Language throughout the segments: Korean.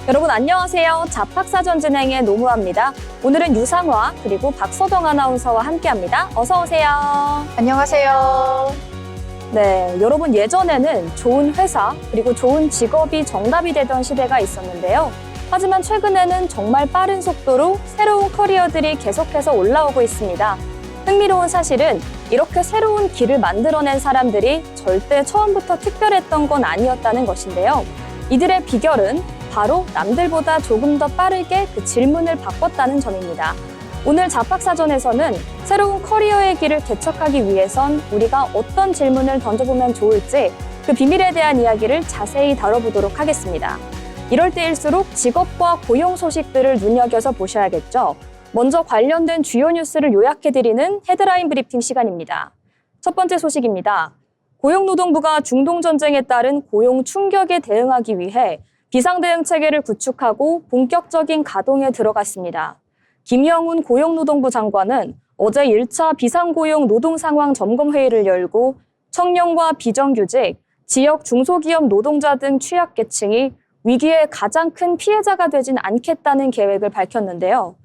여러분 안녕하세요. 잡학사전 진행의 노무아입니다. 오늘은 유상화 그리고 박서정 아나운서와 함께합니다. 어서 오세요. 안녕하세요. 네, 여러분 예전에는 좋은 회사 그리고 좋은 직업이 정답이 되던 시대가 있었는데요. 하지만 최근에는 정말 빠른 속도로 새로운 커리어들이 계속해서 올라오고 있습니다. 흥미로운 사실은 이렇게 새로운 길을 만들어낸 사람들이 절대 처음부터 특별했던 건 아니었다는 것인데요. 이들의 비결은 바로 남들보다 조금 더 빠르게 그 질문을 바꿨다는 점입니다. 오늘 잡학사전에서는 새로운 커리어의 길을 개척하기 위해선 우리가 어떤 질문을 던져보면 좋을지 그 비밀에 대한 이야기를 자세히 다뤄보도록 하겠습니다. 이럴 때일수록 직업과 고용 소식들을 눈여겨서 보셔야겠죠. 먼저 관련된 주요 뉴스를 요약해드리는 헤드라인 브리핑 시간입니다. 첫 번째 소식입니다. 고용노동부가 중동전쟁에 따른 고용 충격에 대응하기 위해 비상대응 체계를 구축하고 본격적인 가동에 들어갔습니다. 김영훈 고용노동부 장관은 어제 1차 비상고용 노동상황 점검회의를 열고 청년과 비정규직, 지역 중소기업 노동자 등 취약계층이 위기의 가장 큰 피해자가 되진 않겠다는 계획을 밝혔는데요.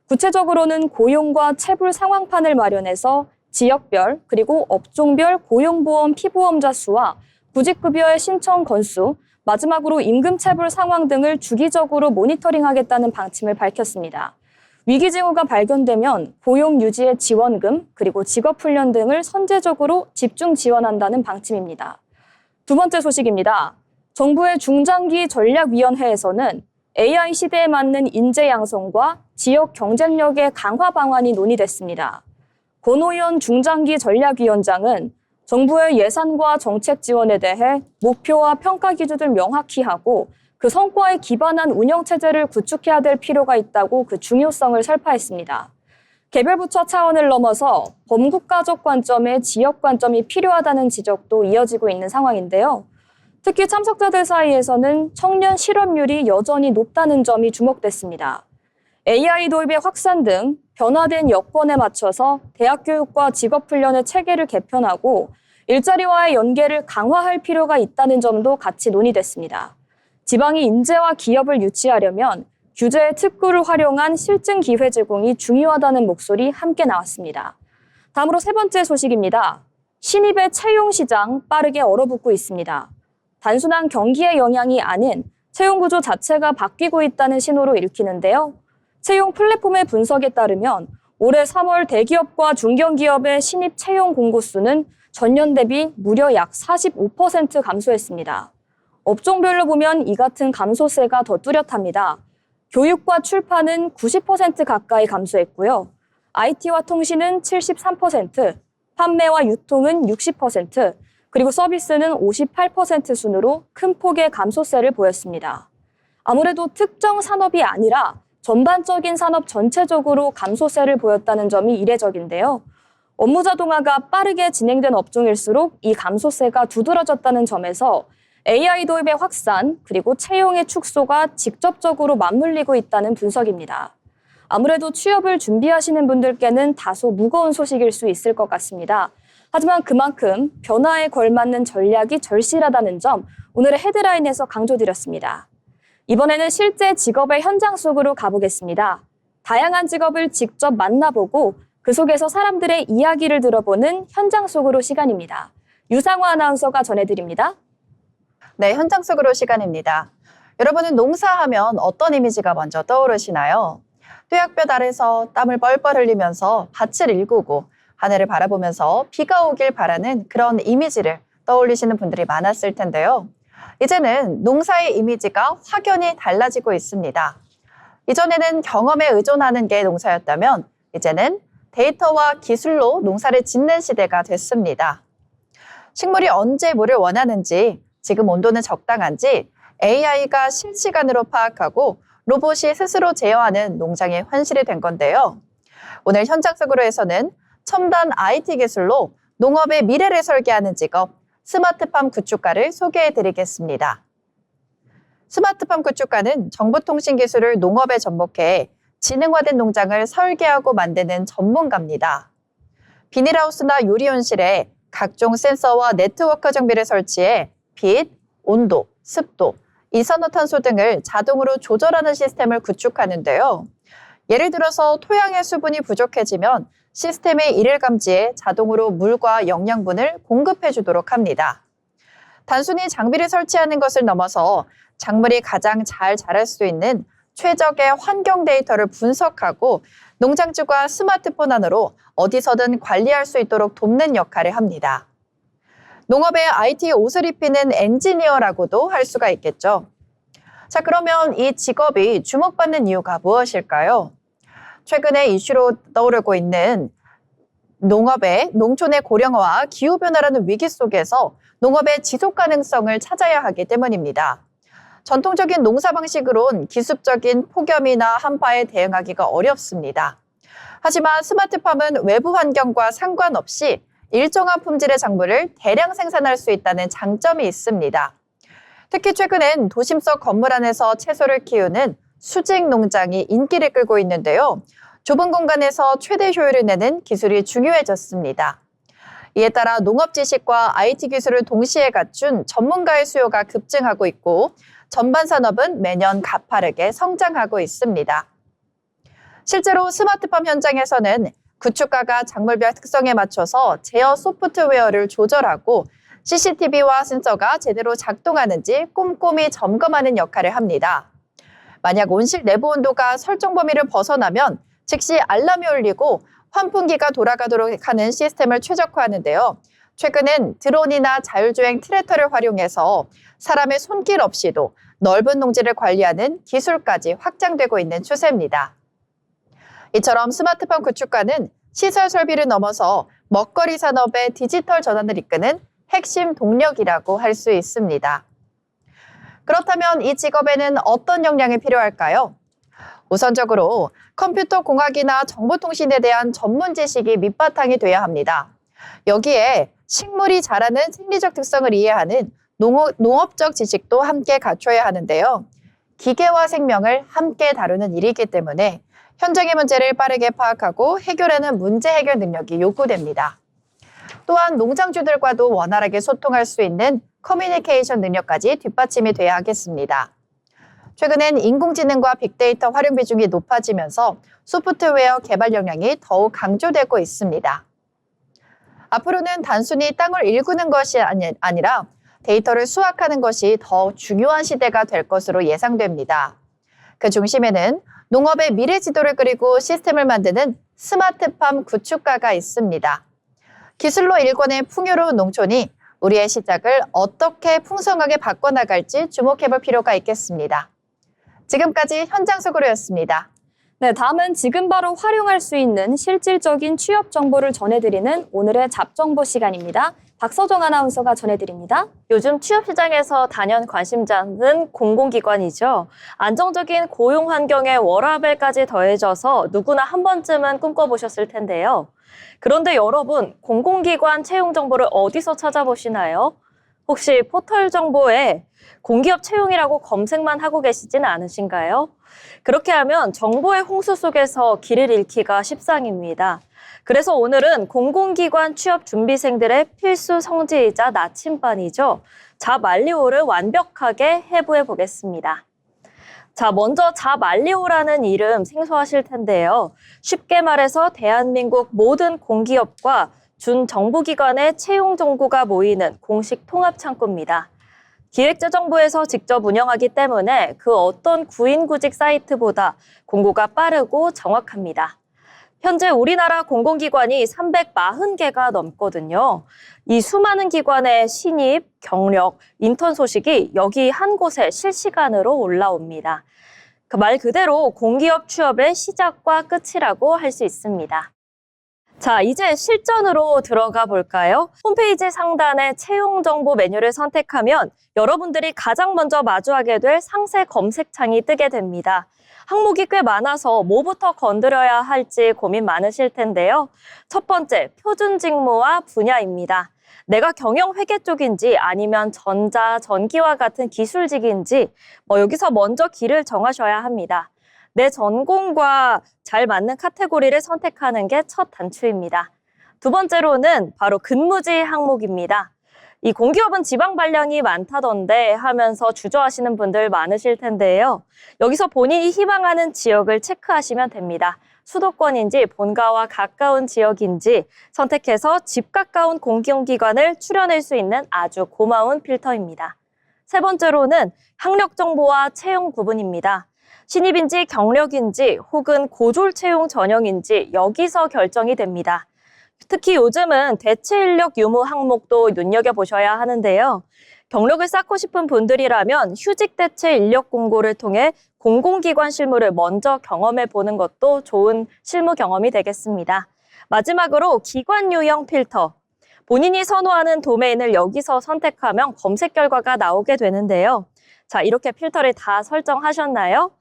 구체적으로는 고용과 체불 상황판을 마련해서 지역별 그리고 업종별 고용보험 피보험자 수와 구직급여의 신청 건수, 마지막으로 임금체불 상황 등을 주기적으로 모니터링하겠다는 방침을 밝혔습니다. 위기 징후가 발견되면 고용 유지의 지원금 그리고 직업훈련 등을 선제적으로 집중 지원한다는 방침입니다. 두 번째 소식입니다. 정부의 중장기 전략위원회에서는 AI 시대에 맞는 인재 양성과 지역 경쟁력의 강화 방안이 논의됐습니다. 권오현 중장기 전략위원장은 정부의 예산과 정책 지원에 대해 목표와 평가 기준을 명확히 하고 그 성과에 기반한 운영체제를 구축해야 될 필요가 있다고 그 중요성을 설파했습니다. 개별 부처 차원을 넘어서 범국가적 관점의 지역 관점이 필요하다는 지적도 이어지고 있는 상황인데요. 특히 참석자들 사이에서는 청년 실업률이 여전히 높다는 점이 주목됐습니다. AI 도입의 확산 등 변화된 여건에 맞춰서 대학 교육과 직업훈련의 체계를 개편하고 일자리와의 연계를 강화할 필요가 있다는 점도 같이 논의됐습니다. 지방이 인재와 기업을 유치하려면 규제의 특구를 활용한 실증 기회 제공이 중요하다는 목소리 함께 나왔습니다. 다음으로 세 번째 소식입니다. 신입의 채용 시장 빠르게 얼어붙고 있습니다. 단순한 경기의 영향이 아닌 채용 구조 자체가 바뀌고 있다는 신호로 읽히는데요. 채용 플랫폼의 분석에 따르면 올해 3월 대기업과 중견기업의 신입 채용 공고 수는 전년 대비 무려 약 45% 감소했습니다. 업종별로 보면 이 같은 감소세가 더 뚜렷합니다. 교육과 출판은 90% 가까이 감소했고요. IT와 통신은 73%, 판매와 유통은 60%, 그리고 서비스는 58% 순으로 큰 폭의 감소세를 보였습니다. 아무래도 특정 산업이 아니라 전반적인 산업 전체적으로 감소세를 보였다는 점이 이례적인데요. 업무 자동화가 빠르게 진행된 업종일수록 이 감소세가 두드러졌다는 점에서 AI 도입의 확산 그리고 채용의 축소가 직접적으로 맞물리고 있다는 분석입니다. 아무래도 취업을 준비하시는 분들께는 다소 무거운 소식일 수 있을 것 같습니다. 하지만 그만큼 변화에 걸맞는 전략이 절실하다는 점 오늘의 헤드라인에서 강조드렸습니다. 이번에는 실제 직업의 현장 속으로 가보겠습니다. 다양한 직업을 직접 만나보고 그 속에서 사람들의 이야기를 들어보는 현장 속으로 시간입니다. 유상화 아나운서가 전해드립니다. 네, 현장 속으로 시간입니다. 여러분은 농사하면 어떤 이미지가 먼저 떠오르시나요? 뙤약볕 아래서 땀을 뻘뻘 흘리면서 밭을 일구고 하늘을 바라보면서 비가 오길 바라는 그런 이미지를 떠올리시는 분들이 많았을 텐데요. 이제는 농사의 이미지가 확연히 달라지고 있습니다. 이전에는 경험에 의존하는 게 농사였다면 이제는 데이터와 기술로 농사를 짓는 시대가 됐습니다. 식물이 언제 물을 원하는지, 지금 온도는 적당한지 AI가 실시간으로 파악하고 로봇이 스스로 제어하는 농장의 현실이 된 건데요. 오늘 현장 속으로에서는 첨단 IT 기술로 농업의 미래를 설계하는 직업, 스마트팜 구축가를 소개해드리겠습니다. 스마트팜 구축가는 정보통신 기술을 농업에 접목해 지능화된 농장을 설계하고 만드는 전문가입니다. 비닐하우스나 요리온실에 각종 센서와 네트워크 장비를 설치해 빛, 온도, 습도, 이산화탄소 등을 자동으로 조절하는 시스템을 구축하는데요. 예를 들어서 토양의 수분이 부족해지면 시스템이 이를 감지해 자동으로 물과 영양분을 공급해 주도록 합니다. 단순히 장비를 설치하는 것을 넘어서 작물이 가장 잘 자랄 수 있는 최적의 환경 데이터를 분석하고 농장주가 스마트폰 안으로 어디서든 관리할 수 있도록 돕는 역할을 합니다. 농업에 IT 옷을 입히는 엔지니어라고도 할 수가 있겠죠. 자, 그러면 이 직업이 주목받는 이유가 무엇일까요? 최근에 이슈로 떠오르고 있는 농촌의 고령화와 기후변화라는 위기 속에서 농업의 지속 가능성을 찾아야 하기 때문입니다. 전통적인 농사 방식으론 기습적인 폭염이나 한파에 대응하기가 어렵습니다. 하지만 스마트팜은 외부 환경과 상관없이 일정한 품질의 작물을 대량 생산할 수 있다는 장점이 있습니다. 특히 최근엔 도심 속 건물 안에서 채소를 키우는 수직 농장이 인기를 끌고 있는데요. 좁은 공간에서 최대 효율을 내는 기술이 중요해졌습니다. 이에 따라 농업 지식과 IT 기술을 동시에 갖춘 전문가의 수요가 급증하고 있고 전반 산업은 매년 가파르게 성장하고 있습니다. 실제로 스마트팜 현장에서는 구축가가 작물별 특성에 맞춰서 제어 소프트웨어를 조절하고 CCTV와 센서가 제대로 작동하는지 꼼꼼히 점검하는 역할을 합니다. 만약 온실 내부 온도가 설정 범위를 벗어나면 즉시 알람이 울리고 환풍기가 돌아가도록 하는 시스템을 최적화하는데요. 최근엔 드론이나 자율주행 트랙터를 활용해서 사람의 손길 없이도 넓은 농지를 관리하는 기술까지 확장되고 있는 추세입니다. 이처럼 스마트팜 구축가는 시설 설비를 넘어서 먹거리 산업의 디지털 전환을 이끄는 핵심 동력이라고 할 수 있습니다. 그렇다면 이 직업에는 어떤 역량이 필요할까요? 우선적으로 컴퓨터 공학이나 정보통신에 대한 전문 지식이 밑바탕이 돼야 합니다. 여기에 식물이 자라는 생리적 특성을 이해하는 농업적 지식도 함께 갖춰야 하는데요. 기계와 생명을 함께 다루는 일이기 때문에 현장의 문제를 빠르게 파악하고 해결하는 문제 해결 능력이 요구됩니다. 또한 농장주들과도 원활하게 소통할 수 있는 커뮤니케이션 능력까지 뒷받침이 돼야 하겠습니다. 최근엔 인공지능과 빅데이터 활용 비중이 높아지면서 소프트웨어 개발 역량이 더욱 강조되고 있습니다. 앞으로는 단순히 땅을 일구는 것이 아니라 데이터를 수확하는 것이 더 중요한 시대가 될 것으로 예상됩니다. 그 중심에는 농업의 미래 지도를 그리고 시스템을 만드는 스마트팜 구축가가 있습니다. 기술로 일궈낸 풍요로운 농촌이 우리의 시작을 어떻게 풍성하게 바꿔나갈지 주목해볼 필요가 있겠습니다. 지금까지 현장 속으로였습니다. 네, 다음은 지금 바로 활용할 수 있는 실질적인 취업 정보를 전해드리는 오늘의 잡정보 시간입니다. 박서정 아나운서가 전해드립니다. 요즘 취업 시장에서 단연 관심자는 공공기관이죠. 안정적인 고용 환경에 워라밸까지 더해져서 누구나 한 번쯤은 꿈꿔보셨을 텐데요. 그런데 여러분, 공공기관 채용 정보를 어디서 찾아보시나요? 혹시 포털 정보에 공기업 채용이라고 검색만 하고 계시지는 않으신가요? 그렇게 하면 정보의 홍수 속에서 길을 잃기가 십상입니다. 그래서 오늘은 공공기관 취업 준비생들의 필수 성지이자 나침반이죠. 자말리오를 완벽하게 해부해 보겠습니다. 자, 먼저 자말리오라는 이름 생소하실 텐데요. 쉽게 말해서 대한민국 모든 공기업과 준정부기관의 채용 정보가 모이는 공식 통합 창구입니다. 기획재정부에서 직접 운영하기 때문에 그 어떤 구인구직 사이트보다 공고가 빠르고 정확합니다. 현재 우리나라 공공기관이 340개가 넘거든요. 이 수많은 기관의 신입, 경력, 인턴 소식이 여기 한 곳에 실시간으로 올라옵니다. 그 말 그대로 공기업 취업의 시작과 끝이라고 할 수 있습니다. 자, 이제 실전으로 들어가 볼까요? 홈페이지 상단의 채용 정보 메뉴를 선택하면 여러분들이 가장 먼저 마주하게 될 상세 검색창이 뜨게 됩니다. 항목이 꽤 많아서 뭐부터 건드려야 할지 고민 많으실 텐데요. 첫 번째, 표준 직무와 분야입니다. 내가 경영회계 쪽인지 아니면 전자, 전기와 같은 기술직인지 여기서 먼저 길을 정하셔야 합니다. 내 전공과 잘 맞는 카테고리를 선택하는 게 첫 단추입니다. 두 번째로는 바로 근무지 항목입니다. 이 공기업은 지방 발령이 많다던데 하면서 주저하시는 분들 많으실 텐데요. 여기서 본인이 희망하는 지역을 체크하시면 됩니다. 수도권인지 본가와 가까운 지역인지 선택해서 집 가까운 공공기관을 추려낼 수 있는 아주 고마운 필터입니다. 세 번째로는 학력 정보와 채용 구분입니다. 신입인지 경력인지 혹은 고졸 채용 전형인지 여기서 결정이 됩니다. 특히 요즘은 대체 인력 유무 항목도 눈여겨보셔야 하는데요. 경력을 쌓고 싶은 분들이라면 휴직 대체 인력 공고를 통해 공공기관 실무를 먼저 경험해 보는 것도 좋은 실무 경험이 되겠습니다. 마지막으로 기관 유형 필터. 본인이 선호하는 도메인을 여기서 선택하면 검색 결과가 나오게 되는데요. 자, 이렇게 필터를 다 설정하셨나요?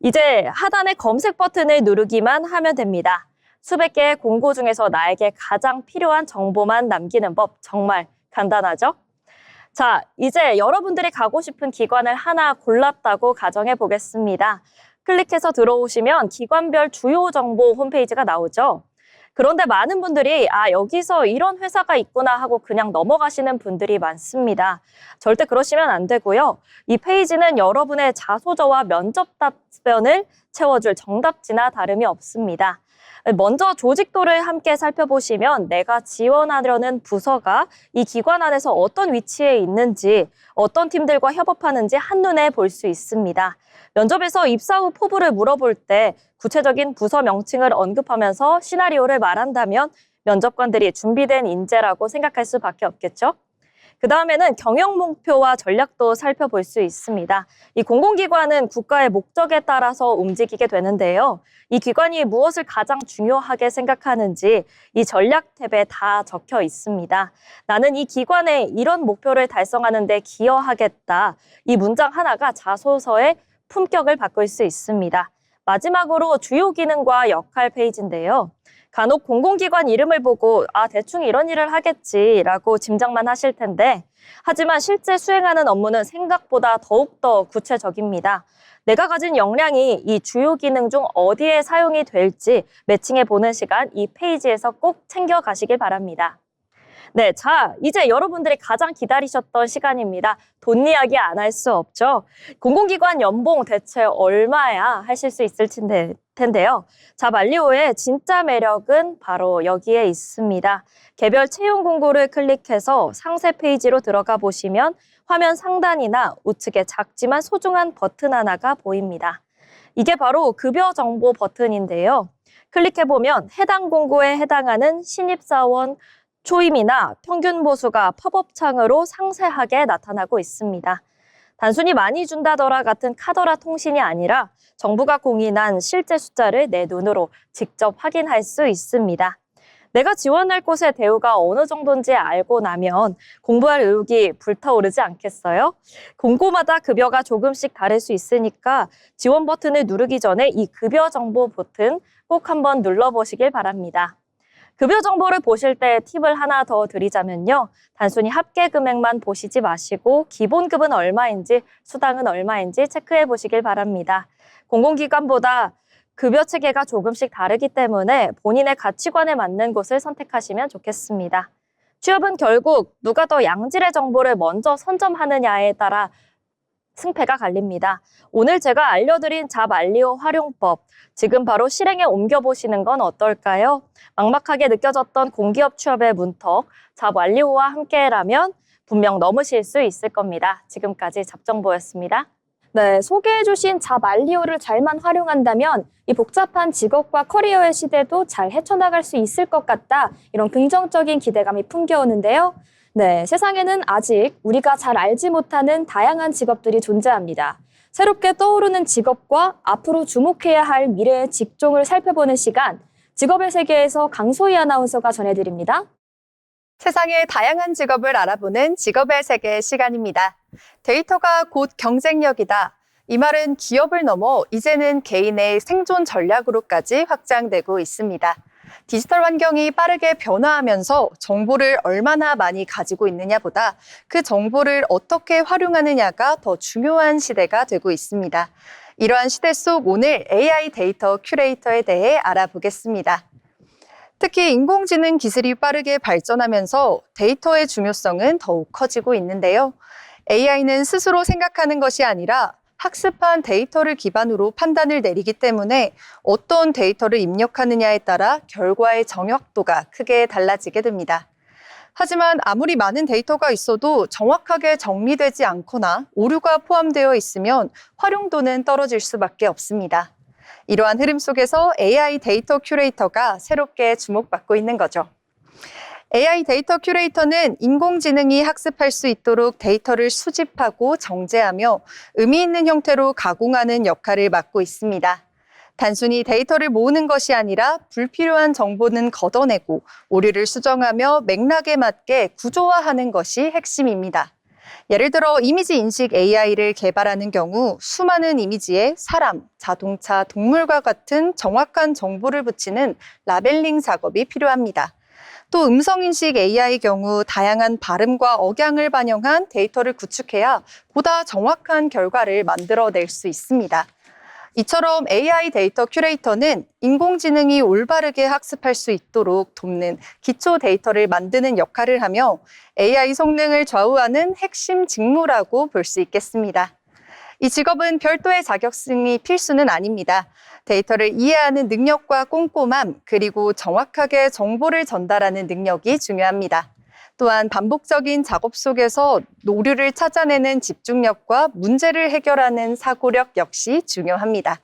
이제 하단의 검색 버튼을 누르기만 하면 됩니다. 수백 개의 공고 중에서 나에게 가장 필요한 정보만 남기는 법 정말 간단하죠? 자, 이제 여러분들이 가고 싶은 기관을 하나 골랐다고 가정해 보겠습니다. 클릭해서 들어오시면 기관별 주요 정보 홈페이지가 나오죠. 그런데 많은 분들이 여기서 이런 회사가 있구나 하고 그냥 넘어가시는 분들이 많습니다. 절대 그러시면 안 되고요. 이 페이지는 여러분의 자소서와 면접 답변을 채워줄 정답지나 다름이 없습니다. 먼저 조직도를 함께 살펴보시면 내가 지원하려는 부서가 이 기관 안에서 어떤 위치에 있는지, 어떤 팀들과 협업하는지 한눈에 볼 수 있습니다. 면접에서 입사 후 포부를 물어볼 때 구체적인 부서 명칭을 언급하면서 시나리오를 말한다면 면접관들이 준비된 인재라고 생각할 수밖에 없겠죠? 그 다음에는 경영 목표와 전략도 살펴볼 수 있습니다. 이 공공기관은 국가의 목적에 따라서 움직이게 되는데요. 이 기관이 무엇을 가장 중요하게 생각하는지 이 전략 탭에 다 적혀 있습니다. 나는 이 기관에 이런 목표를 달성하는 데 기여하겠다. 이 문장 하나가 자소서의 품격을 바꿀 수 있습니다. 마지막으로 주요 기능과 역할 페이지인데요. 간혹 공공기관 이름을 보고 대충 이런 일을 하겠지라고 짐작만 하실 텐데 하지만 실제 수행하는 업무는 생각보다 더욱더 구체적입니다. 내가 가진 역량이 이 주요 기능 중 어디에 사용이 될지 매칭해 보는 시간 이 페이지에서 꼭 챙겨가시길 바랍니다. 네, 자, 이제 여러분들이 가장 기다리셨던 시간입니다. 돈 이야기 안 할 수 없죠. 공공기관 연봉 대체 얼마야 하실 수 있을 텐데요. 잡 알리오의 진짜 매력은 바로 여기에 있습니다. 개별 채용 공고를 클릭해서 상세 페이지로 들어가 보시면 화면 상단이나 우측에 작지만 소중한 버튼 하나가 보입니다. 이게 바로 급여 정보 버튼인데요. 클릭해보면 해당 공고에 해당하는 신입사원 초임이나 평균 보수가 팝업 창으로 상세하게 나타나고 있습니다. 단순히 많이 준다더라 같은 카더라 통신이 아니라 정부가 공인한 실제 숫자를 내 눈으로 직접 확인할 수 있습니다. 내가 지원할 곳의 대우가 어느 정도인지 알고 나면 공부할 의욕이 불타오르지 않겠어요? 공고마다 급여가 조금씩 다를 수 있으니까 지원 버튼을 누르기 전에 이 급여 정보 버튼 꼭 한번 눌러보시길 바랍니다. 급여 정보를 보실 때 팁을 하나 더 드리자면요. 단순히 합계 금액만 보시지 마시고 기본급은 얼마인지 수당은 얼마인지 체크해 보시길 바랍니다. 공공기관보다 급여 체계가 조금씩 다르기 때문에 본인의 가치관에 맞는 곳을 선택하시면 좋겠습니다. 취업은 결국 누가 더 양질의 정보를 먼저 선점하느냐에 따라 승패가 갈립니다. 오늘 제가 알려드린 잡 알리오 활용법, 지금 바로 실행에 옮겨보시는 건 어떨까요? 막막하게 느껴졌던 공기업 취업의 문턱, 잡 알리오와 함께라면 분명 넘으실 수 있을 겁니다. 지금까지 잡정보였습니다. 네, 소개해주신 잡 알리오를 잘만 활용한다면 이 복잡한 직업과 커리어의 시대도 잘 헤쳐나갈 수 있을 것 같다. 이런 긍정적인 기대감이 풍겨오는데요. 네, 세상에는 아직 우리가 잘 알지 못하는 다양한 직업들이 존재합니다. 새롭게 떠오르는 직업과 앞으로 주목해야 할 미래의 직종을 살펴보는 시간, 직업의 세계에서 강소희 아나운서가 전해드립니다. 세상의 다양한 직업을 알아보는 직업의 세계 시간입니다. 데이터가 곧 경쟁력이다. 이 말은 기업을 넘어 이제는 개인의 생존 전략으로까지 확장되고 있습니다. 디지털 환경이 빠르게 변화하면서 정보를 얼마나 많이 가지고 있느냐보다 그 정보를 어떻게 활용하느냐가 더 중요한 시대가 되고 있습니다. 이러한 시대 속 오늘 AI 데이터 큐레이터에 대해 알아보겠습니다. 특히 인공지능 기술이 빠르게 발전하면서 데이터의 중요성은 더욱 커지고 있는데요. AI는 스스로 생각하는 것이 아니라 학습한 데이터를 기반으로 판단을 내리기 때문에 어떤 데이터를 입력하느냐에 따라 결과의 정확도가 크게 달라지게 됩니다. 하지만 아무리 많은 데이터가 있어도 정확하게 정리되지 않거나 오류가 포함되어 있으면 활용도는 떨어질 수밖에 없습니다. 이러한 흐름 속에서 AI 데이터 큐레이터가 새롭게 주목받고 있는 거죠. AI 데이터 큐레이터는 인공지능이 학습할 수 있도록 데이터를 수집하고 정제하며 의미 있는 형태로 가공하는 역할을 맡고 있습니다. 단순히 데이터를 모으는 것이 아니라 불필요한 정보는 걷어내고 오류를 수정하며 맥락에 맞게 구조화하는 것이 핵심입니다. 예를 들어 이미지 인식 AI를 개발하는 경우 수많은 이미지에 사람, 자동차, 동물과 같은 정확한 정보를 붙이는 라벨링 작업이 필요합니다. 또 음성인식 AI 경우 다양한 발음과 억양을 반영한 데이터를 구축해야 보다 정확한 결과를 만들어낼 수 있습니다. 이처럼 AI 데이터 큐레이터는 인공지능이 올바르게 학습할 수 있도록 돕는 기초 데이터를 만드는 역할을 하며 AI 성능을 좌우하는 핵심 직무라고 볼 수 있겠습니다. 이 직업은 별도의 자격증이 필수는 아닙니다. 데이터를 이해하는 능력과 꼼꼼함, 그리고 정확하게 정보를 전달하는 능력이 중요합니다. 또한 반복적인 작업 속에서 오류를 찾아내는 집중력과 문제를 해결하는 사고력 역시 중요합니다.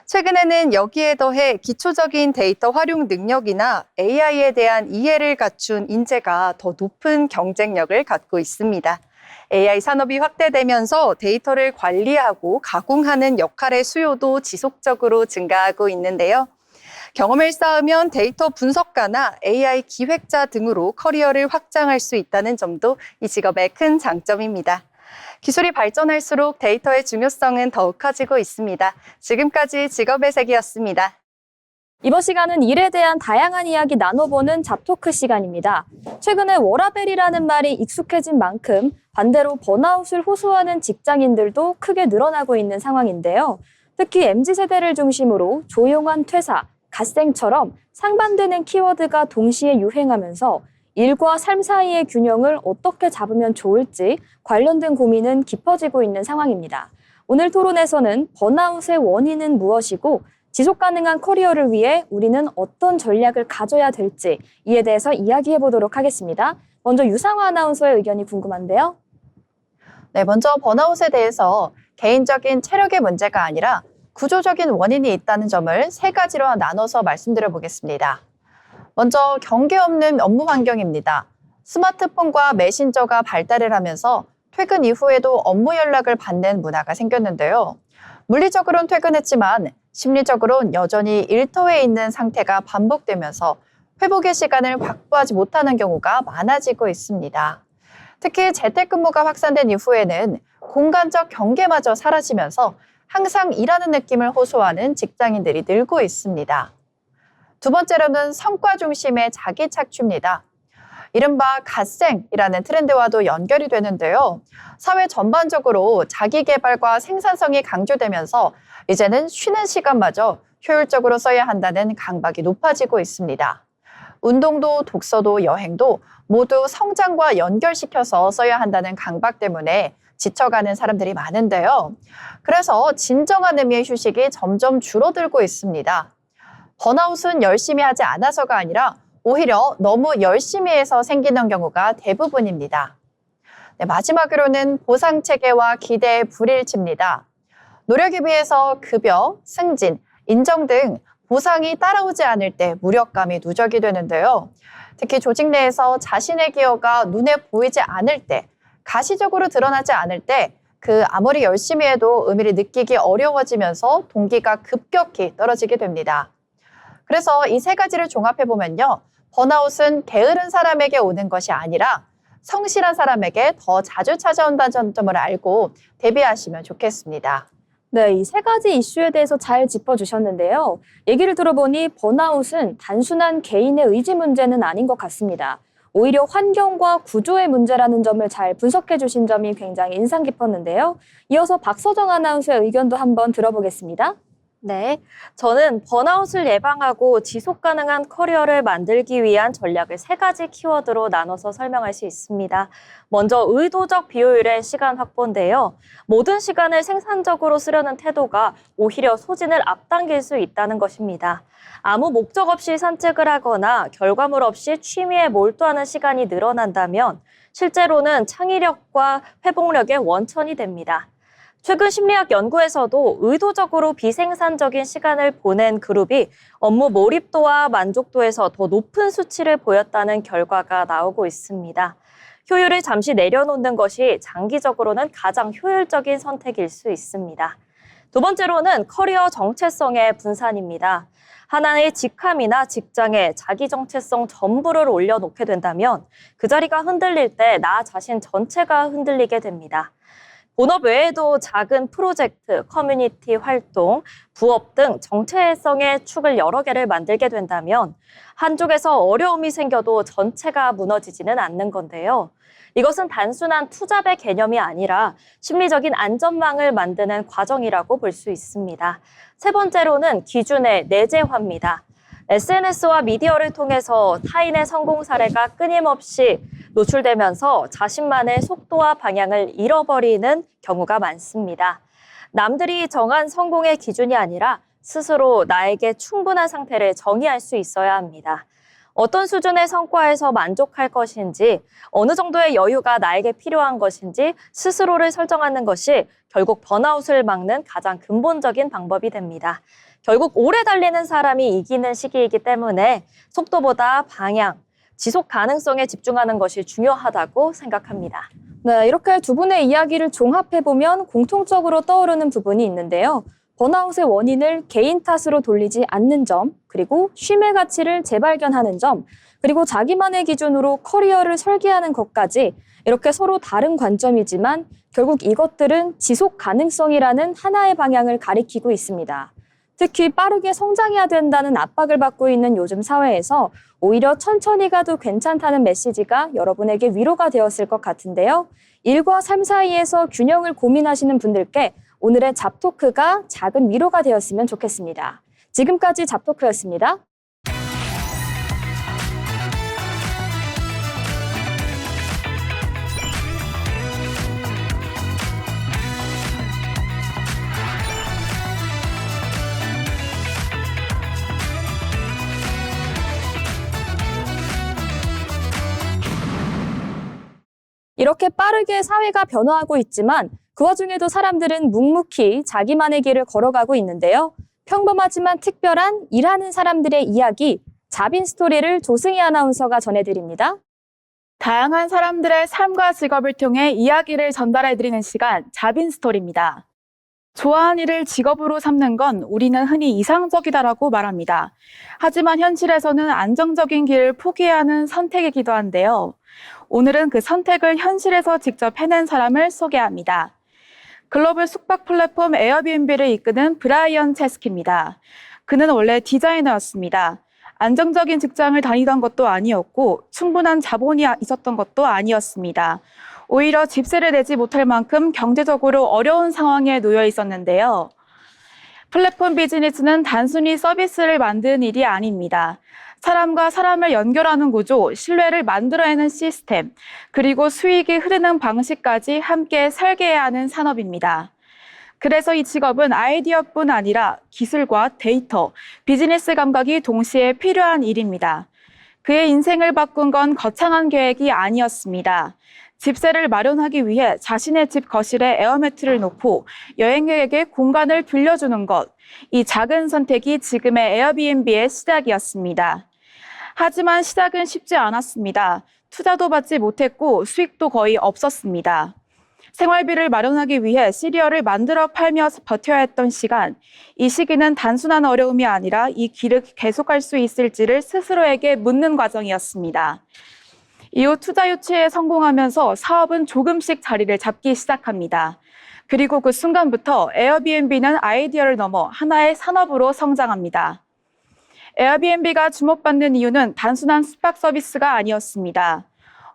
최근에는 여기에 더해 기초적인 데이터 활용 능력이나 AI에 대한 이해를 갖춘 인재가 더 높은 경쟁력을 갖고 있습니다. AI 산업이 확대되면서 데이터를 관리하고 가공하는 역할의 수요도 지속적으로 증가하고 있는데요. 경험을 쌓으면 데이터 분석가나 AI 기획자 등으로 커리어를 확장할 수 있다는 점도 이 직업의 큰 장점입니다. 기술이 발전할수록 데이터의 중요성은 더욱 커지고 있습니다. 지금까지 직업의 세계였습니다. 이번 시간은 일에 대한 다양한 이야기 나눠보는 잡토크 시간입니다. 최근에 워라밸이라는 말이 익숙해진 만큼 반대로 번아웃을 호소하는 직장인들도 크게 늘어나고 있는 상황인데요. 특히 MZ세대를 중심으로 조용한 퇴사, 갓생처럼 상반되는 키워드가 동시에 유행하면서 일과 삶 사이의 균형을 어떻게 잡으면 좋을지 관련된 고민은 깊어지고 있는 상황입니다. 오늘 토론에서는 번아웃의 원인은 무엇이고 지속 가능한 커리어를 위해 우리는 어떤 전략을 가져야 될지 이에 대해서 이야기해 보도록 하겠습니다. 먼저 유상화 아나운서의 의견이 궁금한데요. 네, 먼저 번아웃에 대해서 개인적인 체력의 문제가 아니라 구조적인 원인이 있다는 점을 세 가지로 나눠서 말씀드려 보겠습니다. 먼저 경계 없는 업무 환경입니다. 스마트폰과 메신저가 발달을 하면서 퇴근 이후에도 업무 연락을 받는 문화가 생겼는데요. 물리적으로는 퇴근했지만 심리적으로는 여전히 일터에 있는 상태가 반복되면서 회복의 시간을 확보하지 못하는 경우가 많아지고 있습니다. 특히 재택근무가 확산된 이후에는 공간적 경계마저 사라지면서 항상 일하는 느낌을 호소하는 직장인들이 늘고 있습니다. 두 번째로는 성과 중심의 자기 착취입니다. 이른바 갓생이라는 트렌드와도 연결이 되는데요. 사회 전반적으로 자기 개발과 생산성이 강조되면서 이제는 쉬는 시간마저 효율적으로 써야 한다는 강박이 높아지고 있습니다. 운동도 독서도 여행도 모두 성장과 연결시켜서 써야 한다는 강박 때문에 지쳐가는 사람들이 많은데요. 그래서 진정한 의미의 휴식이 점점 줄어들고 있습니다. 번아웃은 열심히 하지 않아서가 아니라 오히려 너무 열심히 해서 생기는 경우가 대부분입니다. 네, 마지막으로는 보상체계와 기대의 불일치입니다. 노력에 비해서 급여, 승진, 인정 등 보상이 따라오지 않을 때 무력감이 누적이 되는데요. 특히 조직 내에서 자신의 기여가 눈에 보이지 않을 때, 가시적으로 드러나지 않을 때 아무리 열심히 해도 의미를 느끼기 어려워지면서 동기가 급격히 떨어지게 됩니다. 그래서 이 세 가지를 종합해보면요. 번아웃은 게으른 사람에게 오는 것이 아니라 성실한 사람에게 더 자주 찾아온다는 점을 알고 대비하시면 좋겠습니다. 네, 이 세 가지 이슈에 대해서 잘 짚어주셨는데요. 얘기를 들어보니 번아웃은 단순한 개인의 의지 문제는 아닌 것 같습니다. 오히려 환경과 구조의 문제라는 점을 잘 분석해 주신 점이 굉장히 인상 깊었는데요. 이어서 박서정 아나운서의 의견도 한번 들어보겠습니다. 네, 저는 번아웃을 예방하고 지속 가능한 커리어를 만들기 위한 전략을 3가지 키워드로 나눠서 설명할 수 있습니다. 먼저 의도적 비효율의 시간 확보인데요. 모든 시간을 생산적으로 쓰려는 태도가 오히려 소진을 앞당길 수 있다는 것입니다. 아무 목적 없이 산책을 하거나 결과물 없이 취미에 몰두하는 시간이 늘어난다면 실제로는 창의력과 회복력의 원천이 됩니다. 최근 심리학 연구에서도 의도적으로 비생산적인 시간을 보낸 그룹이 업무 몰입도와 만족도에서 더 높은 수치를 보였다는 결과가 나오고 있습니다. 효율을 잠시 내려놓는 것이 장기적으로는 가장 효율적인 선택일 수 있습니다. 두 번째로는 커리어 정체성의 분산입니다. 하나의 직함이나 직장에 자기 정체성 전부를 올려놓게 된다면 그 자리가 흔들릴 때 나 자신 전체가 흔들리게 됩니다. 본업 외에도 작은 프로젝트, 커뮤니티 활동, 부업 등 정체성의 축을 여러 개를 만들게 된다면 한쪽에서 어려움이 생겨도 전체가 무너지지는 않는 건데요. 이것은 단순한 투잡의 개념이 아니라 심리적인 안전망을 만드는 과정이라고 볼 수 있습니다. 세 번째로는 기준의 내재화입니다. SNS와 미디어를 통해서 타인의 성공 사례가 끊임없이 노출되면서 자신만의 속도와 방향을 잃어버리는 경우가 많습니다. 남들이 정한 성공의 기준이 아니라 스스로 나에게 충분한 상태를 정의할 수 있어야 합니다. 어떤 수준의 성과에서 만족할 것인지, 어느 정도의 여유가 나에게 필요한 것인지 스스로를 설정하는 것이 결국 번아웃을 막는 가장 근본적인 방법이 됩니다. 결국 오래 달리는 사람이 이기는 시기이기 때문에 속도보다 방향, 지속 가능성에 집중하는 것이 중요하다고 생각합니다. 네, 이렇게 두 분의 이야기를 종합해보면 공통적으로 떠오르는 부분이 있는데요. 번아웃의 원인을 개인 탓으로 돌리지 않는 점, 그리고 쉼의 가치를 재발견하는 점, 그리고 자기만의 기준으로 커리어를 설계하는 것까지 이렇게 서로 다른 관점이지만 결국 이것들은 지속 가능성이라는 하나의 방향을 가리키고 있습니다. 특히 빠르게 성장해야 된다는 압박을 받고 있는 요즘 사회에서 오히려 천천히 가도 괜찮다는 메시지가 여러분에게 위로가 되었을 것 같은데요. 일과 삶 사이에서 균형을 고민하시는 분들께 오늘의 잡토크가 작은 위로가 되었으면 좋겠습니다. 지금까지 잡토크였습니다. 이렇게 빠르게 사회가 변화하고 있지만 그 와중에도 사람들은 묵묵히 자기만의 길을 걸어가고 있는데요. 평범하지만 특별한 일하는 사람들의 이야기, 자빈 스토리를 조승희 아나운서가 전해드립니다. 다양한 사람들의 삶과 직업을 통해 이야기를 전달해드리는 시간, 자빈 스토리입니다. 좋아하는 일을 직업으로 삼는 건 우리는 흔히 이상적이다라고 말합니다. 하지만 현실에서는 안정적인 길을 포기해야 하는 선택이기도 한데요. 오늘은 그 선택을 현실에서 직접 해낸 사람을 소개합니다. 글로벌 숙박 플랫폼 에어비앤비를 이끄는 브라이언 체스키입니다. 그는 원래 디자이너였습니다. 안정적인 직장을 다니던 것도 아니었고 충분한 자본이 있었던 것도 아니었습니다. 오히려 집세를 내지 못할 만큼 경제적으로 어려운 상황에 놓여 있었는데요. 플랫폼 비즈니스는 단순히 서비스를 만드는 일이 아닙니다. 사람과 사람을 연결하는 구조, 신뢰를 만들어내는 시스템, 그리고 수익이 흐르는 방식까지 함께 설계해야 하는 산업입니다. 그래서 이 직업은 아이디어뿐 아니라 기술과 데이터, 비즈니스 감각이 동시에 필요한 일입니다. 그의 인생을 바꾼 건 거창한 계획이 아니었습니다. 집세를 마련하기 위해 자신의 집 거실에 에어매트를 놓고 여행객에게 공간을 빌려주는 것, 이 작은 선택이 지금의 에어비앤비의 시작이었습니다. 하지만 시작은 쉽지 않았습니다. 투자도 받지 못했고 수익도 거의 없었습니다. 생활비를 마련하기 위해 시리얼을 만들어 팔며 버텨야 했던 시간, 이 시기는 단순한 어려움이 아니라 이 길을 계속할 수 있을지를 스스로에게 묻는 과정이었습니다. 이후 투자 유치에 성공하면서 사업은 조금씩 자리를 잡기 시작합니다. 그리고 그 순간부터 에어비앤비는 아이디어를 넘어 하나의 산업으로 성장합니다. 에어비앤비가 주목받는 이유는 단순한 숙박 서비스가 아니었습니다.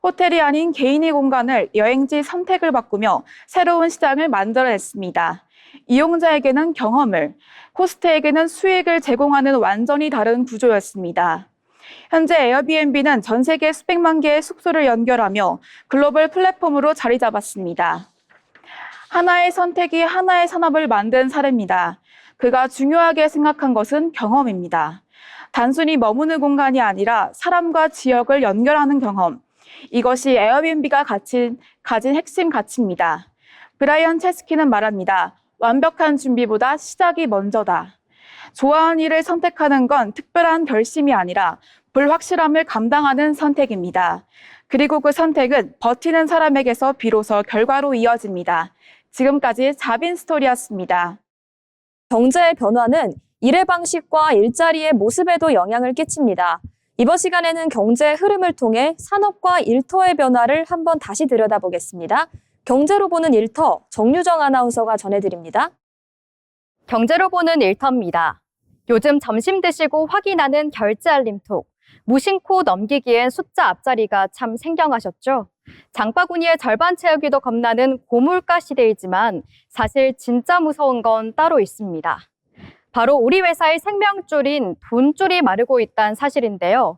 호텔이 아닌 개인의 공간을 여행지 선택을 바꾸며 새로운 시장을 만들어냈습니다. 이용자에게는 경험을, 호스트에게는 수익을 제공하는 완전히 다른 구조였습니다. 현재 에어비앤비는 전 세계 수백만 개의 숙소를 연결하며 글로벌 플랫폼으로 자리 잡았습니다. 하나의 선택이 하나의 산업을 만든 사례입니다. 그가 중요하게 생각한 것은 경험입니다. 단순히 머무는 공간이 아니라 사람과 지역을 연결하는 경험. 이것이 에어비앤비가 가진 핵심 가치입니다. 브라이언 체스키는 말합니다. 완벽한 준비보다 시작이 먼저다. 좋아하는 일을 선택하는 건 특별한 결심이 아니라 불확실함을 감당하는 선택입니다. 그리고 그 선택은 버티는 사람에게서 비로소 결과로 이어집니다. 지금까지 자빈 스토리였습니다. 경제의 변화는 일의 방식과 일자리의 모습에도 영향을 끼칩니다. 이번 시간에는 경제의 흐름을 통해 산업과 일터의 변화를 한번 다시 들여다보겠습니다. 경제로 보는 일터, 정유정 아나운서가 전해드립니다. 경제로 보는 일터입니다. 요즘 점심 드시고 확인하는 결제 알림톡. 무심코 넘기기엔 숫자 앞자리가 참 생경하셨죠? 장바구니의 절반 채우기도 겁나는 고물가 시대이지만 사실 진짜 무서운 건 따로 있습니다. 바로 우리 회사의 생명줄인 돈줄이 마르고 있다는 사실인데요.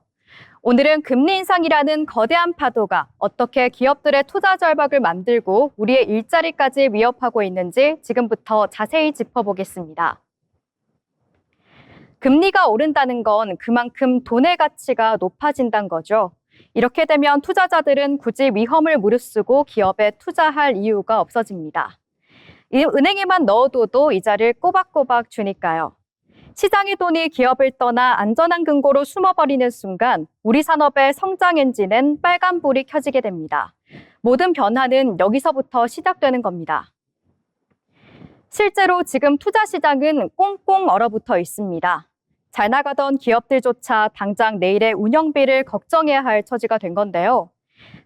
오늘은 금리 인상이라는 거대한 파도가 어떻게 기업들의 투자 절벽을 만들고 우리의 일자리까지 위협하고 있는지 지금부터 자세히 짚어보겠습니다. 금리가 오른다는 건 그만큼 돈의 가치가 높아진다는 거죠. 이렇게 되면 투자자들은 굳이 위험을 무릅쓰고 기업에 투자할 이유가 없어집니다. 은행에만 넣어둬도 이자를 꼬박꼬박 주니까요. 시장의 돈이 기업을 떠나 안전한 금고로 숨어버리는 순간 우리 산업의 성장 엔진은 빨간불이 켜지게 됩니다. 모든 변화는 여기서부터 시작되는 겁니다. 실제로 지금 투자 시장은 꽁꽁 얼어붙어 있습니다. 잘 나가던 기업들조차 당장 내일의 운영비를 걱정해야 할 처지가 된 건데요.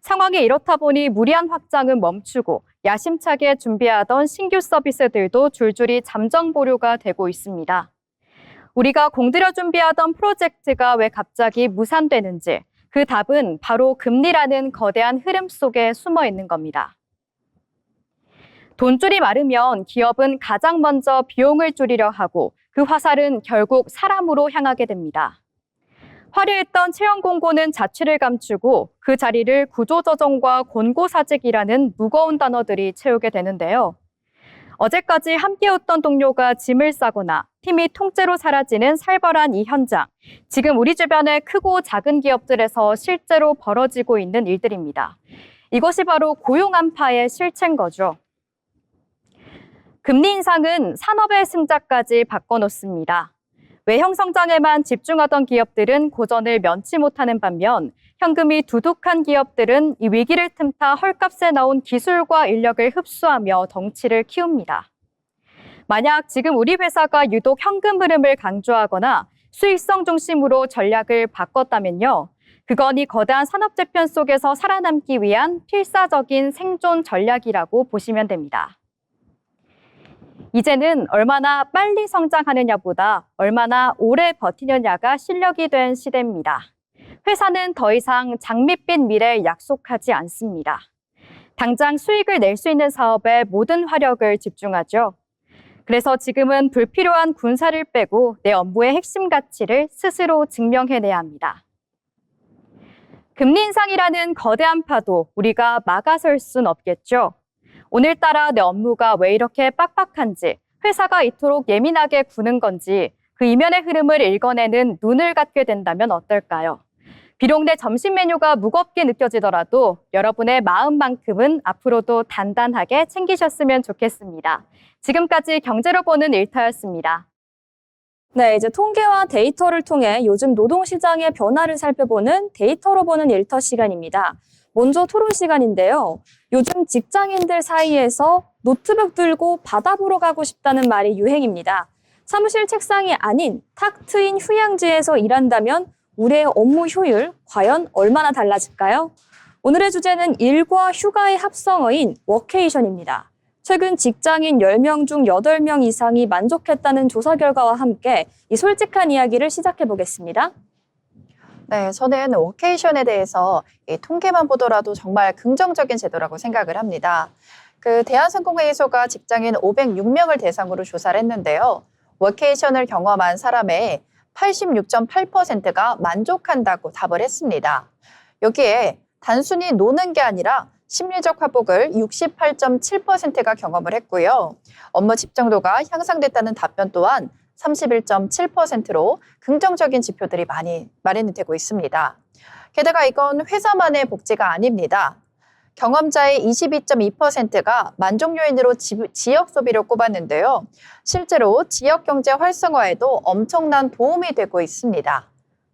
상황이 이렇다 보니 무리한 확장은 멈추고 야심차게 준비하던 신규 서비스들도 줄줄이 잠정 보류가 되고 있습니다. 우리가 공들여 준비하던 프로젝트가 왜 갑자기 무산되는지 그 답은 바로 금리라는 거대한 흐름 속에 숨어 있는 겁니다. 돈줄이 마르면 기업은 가장 먼저 비용을 줄이려 하고 그 화살은 결국 사람으로 향하게 됩니다. 화려했던 채용 공고는 자취를 감추고 그 자리를 구조조정과 권고사직이라는 무거운 단어들이 채우게 되는데요. 어제까지 함께했던 동료가 짐을 싸거나 팀이 통째로 사라지는 살벌한 이 현장. 지금 우리 주변의 크고 작은 기업들에서 실제로 벌어지고 있는 일들입니다. 이것이 바로 고용 안파의 실체인 거죠. 금리 인상은 산업의 승자까지 바꿔놓습니다. 외형 성장에만 집중하던 기업들은 고전을 면치 못하는 반면 현금이 두둑한 기업들은 이 위기를 틈타 헐값에 나온 기술과 인력을 흡수하며 덩치를 키웁니다. 만약 지금 우리 회사가 유독 현금 흐름을 강조하거나 수익성 중심으로 전략을 바꿨다면요. 그건 이 거대한 산업 재편 속에서 살아남기 위한 필사적인 생존 전략이라고 보시면 됩니다. 이제는 얼마나 빨리 성장하느냐보다 얼마나 오래 버티느냐가 실력이 된 시대입니다. 회사는 더 이상 장밋빛 미래를 약속하지 않습니다. 당장 수익을 낼 수 있는 사업에 모든 화력을 집중하죠. 그래서 지금은 불필요한 군사를 빼고 내 업무의 핵심 가치를 스스로 증명해내야 합니다. 금리 인상이라는 거대한 파도, 우리가 막아설 순 없겠죠. 오늘따라 내 업무가 왜 이렇게 빡빡한지, 회사가 이토록 예민하게 구는 건지 그 이면의 흐름을 읽어내는 눈을 갖게 된다면 어떨까요? 비록 내 점심 메뉴가 무겁게 느껴지더라도 여러분의 마음만큼은 앞으로도 단단하게 챙기셨으면 좋겠습니다. 지금까지 경제로 보는 일터였습니다. 네, 이제 통계와 데이터를 통해 요즘 노동시장의 변화를 살펴보는 데이터로 보는 일터 시간입니다. 먼저 토론 시간인데요. 요즘 직장인들 사이에서 노트북 들고 바다 보러 가고 싶다는 말이 유행입니다. 사무실 책상이 아닌 탁 트인 휴양지에서 일한다면 우리의 업무 효율 과연 얼마나 달라질까요? 오늘의 주제는 일과 휴가의 합성어인 워케이션입니다. 최근 직장인 10명 중 8명 이상이 만족했다는 조사 결과와 함께 이 솔직한 이야기를 시작해 보겠습니다. 네, 저는 워케이션에 대해서 이 통계만 보더라도 정말 긍정적인 제도라고 생각을 합니다. 대한상공회의소가 직장인 506명을 대상으로 조사를 했는데요. 워케이션을 경험한 사람의 86.8%가 만족한다고 답을 했습니다. 여기에 단순히 노는 게 아니라 심리적 화복을 68.7%가 경험을 했고요. 업무 집중도가 향상됐다는 답변 또한 31.7%로 긍정적인 지표들이 마련이 되고 있습니다. 게다가 이건 회사만의 복지가 아닙니다. 경험자의 22.2%가 만족 요인으로 지역 소비를 꼽았는데요. 실제로 지역 경제 활성화에도 엄청난 도움이 되고 있습니다.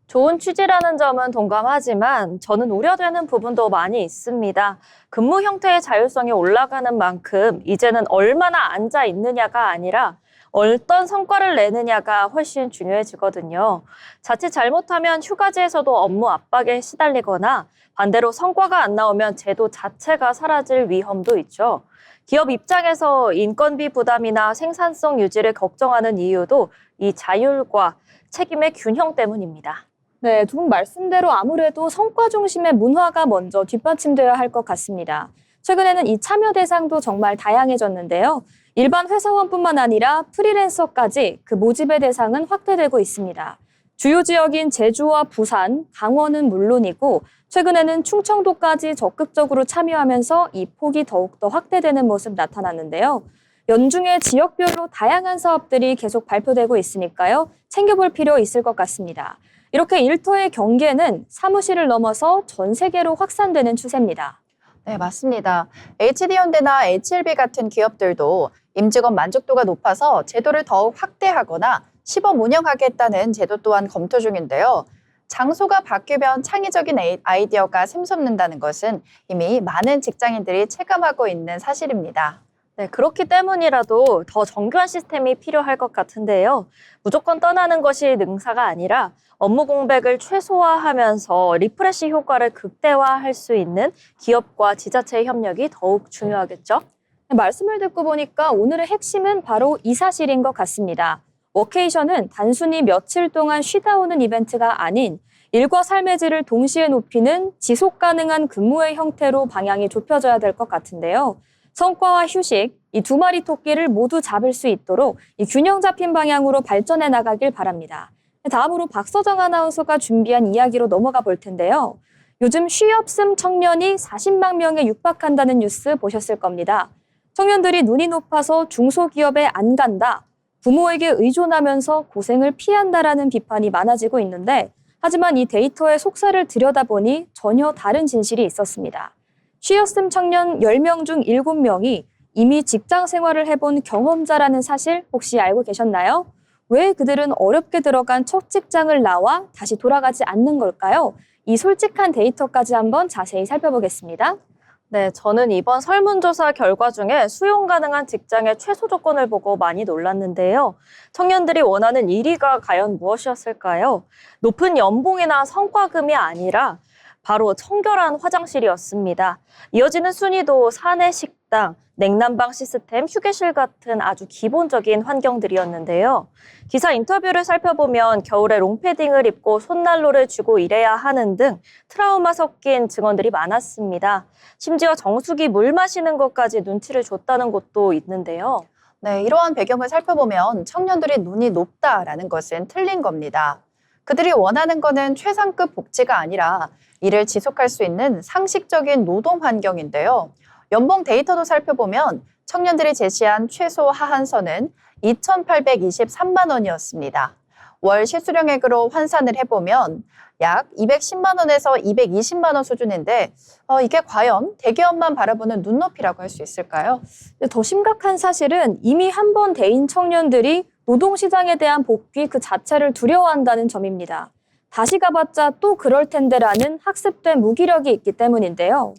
좋은 취지라는 점은 동감하지만 저는 우려되는 부분도 많이 있습니다. 근무 형태의 자율성이 올라가는 만큼 이제는 얼마나 앉아 있느냐가 아니라 어떤 성과를 내느냐가 훨씬 중요해지거든요. 자칫 잘못하면 휴가지에서도 업무 압박에 시달리거나 반대로 성과가 안 나오면 제도 자체가 사라질 위험도 있죠. 기업 입장에서 인건비 부담이나 생산성 유지를 걱정하는 이유도 이 자율과 책임의 균형 때문입니다. 네, 두 분 말씀대로 아무래도 성과 중심의 문화가 먼저 뒷받침되어야 할 것 같습니다. 최근에는 이 참여 대상도 정말 다양해졌는데요. 일반 회사원뿐만 아니라 프리랜서까지 그 모집의 대상은 확대되고 있습니다. 주요 지역인 제주와 부산, 강원은 물론이고 최근에는 충청도까지 적극적으로 참여하면서 이 폭이 더욱더 확대되는 모습 나타났는데요. 연중에 지역별로 다양한 사업들이 계속 발표되고 있으니까요. 챙겨볼 필요 있을 것 같습니다. 이렇게 일터의 경계는 사무실을 넘어서 전 세계로 확산되는 추세입니다. 네, 맞습니다. HD현대나 HLB 같은 기업들도 임직원 만족도가 높아서 제도를 더욱 확대하거나 시범 운영하겠다는 제도 또한 검토 중인데요. 장소가 바뀌면 창의적인 아이디어가 샘솟는다는 것은 이미 많은 직장인들이 체감하고 있는 사실입니다. 네, 그렇기 때문이라도 더 정교한 시스템이 필요할 것 같은데요. 무조건 떠나는 것이 능사가 아니라 업무 공백을 최소화하면서 리프레시 효과를 극대화할 수 있는 기업과 지자체의 협력이 더욱 중요하겠죠? 말씀을 듣고 보니까 오늘의 핵심은 바로 이 사실인 것 같습니다. 워케이션은 단순히 며칠 동안 쉬다 오는 이벤트가 아닌 일과 삶의 질을 동시에 높이는 지속 가능한 근무의 형태로 방향이 좁혀져야 될 것 같은데요. 성과와 휴식, 이 두 마리 토끼를 모두 잡을 수 있도록 이 균형 잡힌 방향으로 발전해 나가길 바랍니다. 다음으로 박서정 아나운서가 준비한 이야기로 넘어가 볼 텐데요. 요즘 쉬없음 청년이 40만 명에 육박한다는 뉴스 보셨을 겁니다. 청년들이 눈이 높아서 중소기업에 안 간다, 부모에게 의존하면서 고생을 피한다라는 비판이 많아지고 있는데 하지만 이 데이터의 속살을 들여다보니 전혀 다른 진실이 있었습니다. 쉬었음 청년 10명 중 7명이 이미 직장 생활을 해본 경험자라는 사실 혹시 알고 계셨나요? 왜 그들은 어렵게 들어간 첫 직장을 나와 다시 돌아가지 않는 걸까요? 이 솔직한 데이터까지 한번 자세히 살펴보겠습니다. 네, 저는 이번 설문조사 결과 중에 수용 가능한 직장의 최소 조건을 보고 많이 놀랐는데요. 청년들이 원하는 1위가 과연 무엇이었을까요? 높은 연봉이나 성과금이 아니라 바로 청결한 화장실이었습니다. 이어지는 순위도 사내 식당, 냉난방 시스템, 휴게실 같은 아주 기본적인 환경들이었는데요. 기사 인터뷰를 살펴보면 겨울에 롱패딩을 입고 손난로를 쥐고 일해야 하는 등 트라우마 섞인 증언들이 많았습니다. 심지어 정수기 물 마시는 것까지 눈치를 줬다는 곳도 있는데요. 네, 이러한 배경을 살펴보면 청년들이 눈이 높다라는 것은 틀린 겁니다. 그들이 원하는 것은 최상급 복지가 아니라 이를 지속할 수 있는 상식적인 노동 환경인데요. 연봉 데이터도 살펴보면 청년들이 제시한 최소 하한선은 2,823만 원이었습니다. 월 실수령액으로 환산을 해보면 약 210만 원에서 220만 원 수준인데 이게 과연 대기업만 바라보는 눈높이라고 할 수 있을까요? 더 심각한 사실은 이미 한 번 대인 청년들이 노동시장에 대한 복귀 그 자체를 두려워한다는 점입니다. 다시 가봤자 또 그럴 텐데라는 학습된 무기력이 있기 때문인데요.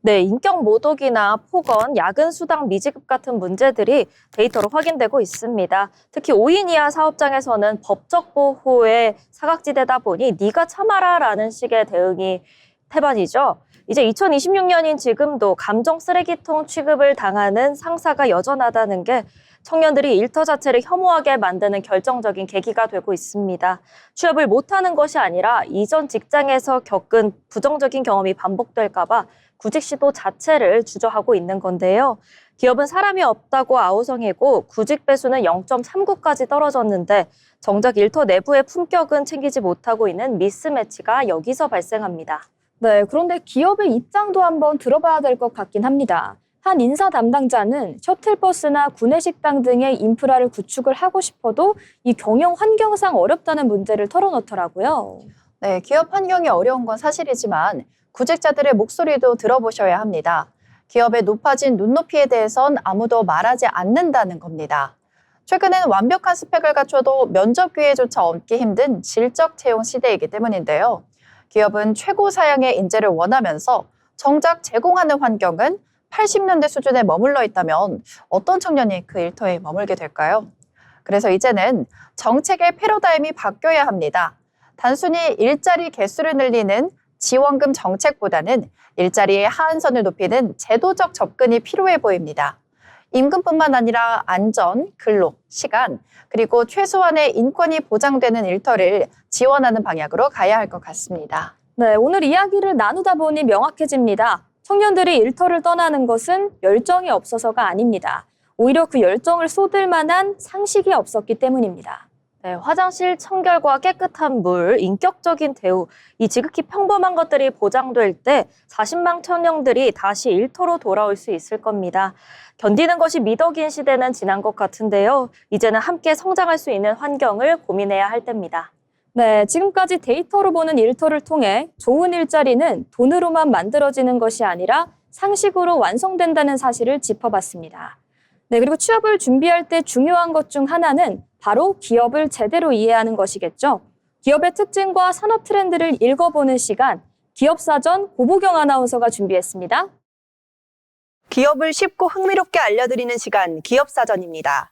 네, 인격 모독이나 폭언, 야근 수당 미지급 같은 문제들이 데이터로 확인되고 있습니다. 특히 5인 이하 사업장에서는 법적 보호의 사각지대다 보니 네가 참아라라는 식의 대응이 태반이죠. 이제 2026년인 지금도 감정 쓰레기통 취급을 당하는 상사가 여전하다는 게 청년들이 일터 자체를 혐오하게 만드는 결정적인 계기가 되고 있습니다. 취업을 못하는 것이 아니라 이전 직장에서 겪은 부정적인 경험이 반복될까 봐 구직 시도 자체를 주저하고 있는 건데요. 기업은 사람이 없다고 아우성이고 구직 배수는 0.39까지 떨어졌는데 정작 일터 내부의 품격은 챙기지 못하고 있는 미스매치가 여기서 발생합니다. 네, 그런데 기업의 입장도 한번 들어봐야 될 것 같긴 합니다. 한 인사 담당자는 셔틀버스나 구내식당 등의 인프라를 구축을 하고 싶어도 이 경영 환경상 어렵다는 문제를 털어놓더라고요. 네, 기업 환경이 어려운 건 사실이지만 구직자들의 목소리도 들어보셔야 합니다. 기업의 높아진 눈높이에 대해선 아무도 말하지 않는다는 겁니다. 최근에는 완벽한 스펙을 갖춰도 면접 기회조차 얻기 힘든 질적 채용 시대이기 때문인데요. 기업은 최고 사양의 인재를 원하면서 정작 제공하는 환경은 80년대 수준에 머물러 있다면 어떤 청년이 그 일터에 머물게 될까요? 그래서 이제는 정책의 패러다임이 바뀌어야 합니다. 단순히 일자리 개수를 늘리는 지원금 정책보다는 일자리의 하한선을 높이는 제도적 접근이 필요해 보입니다. 임금뿐만 아니라 안전, 근로, 시간, 그리고 최소한의 인권이 보장되는 일터를 지원하는 방향으로 가야 할 것 같습니다. 네, 오늘 이야기를 나누다 보니 명확해집니다. 청년들이 일터를 떠나는 것은 열정이 없어서가 아닙니다. 오히려 그 열정을 쏟을 만한 상식이 없었기 때문입니다. 네, 화장실 청결과 깨끗한 물, 인격적인 대우, 이 지극히 평범한 것들이 보장될 때 40만 청년들이 다시 일터로 돌아올 수 있을 겁니다. 견디는 것이 미덕인 시대는 지난 것 같은데요. 이제는 함께 성장할 수 있는 환경을 고민해야 할 때입니다. 네, 지금까지 데이터로 보는 일터를 통해 좋은 일자리는 돈으로만 만들어지는 것이 아니라 상식으로 완성된다는 사실을 짚어봤습니다. 네, 그리고 취업을 준비할 때 중요한 것 중 하나는 바로 기업을 제대로 이해하는 것이겠죠. 기업의 특징과 산업 트렌드를 읽어보는 시간, 기업사전 고보경 아나운서가 준비했습니다. 기업을 쉽고 흥미롭게 알려드리는 시간, 기업사전입니다.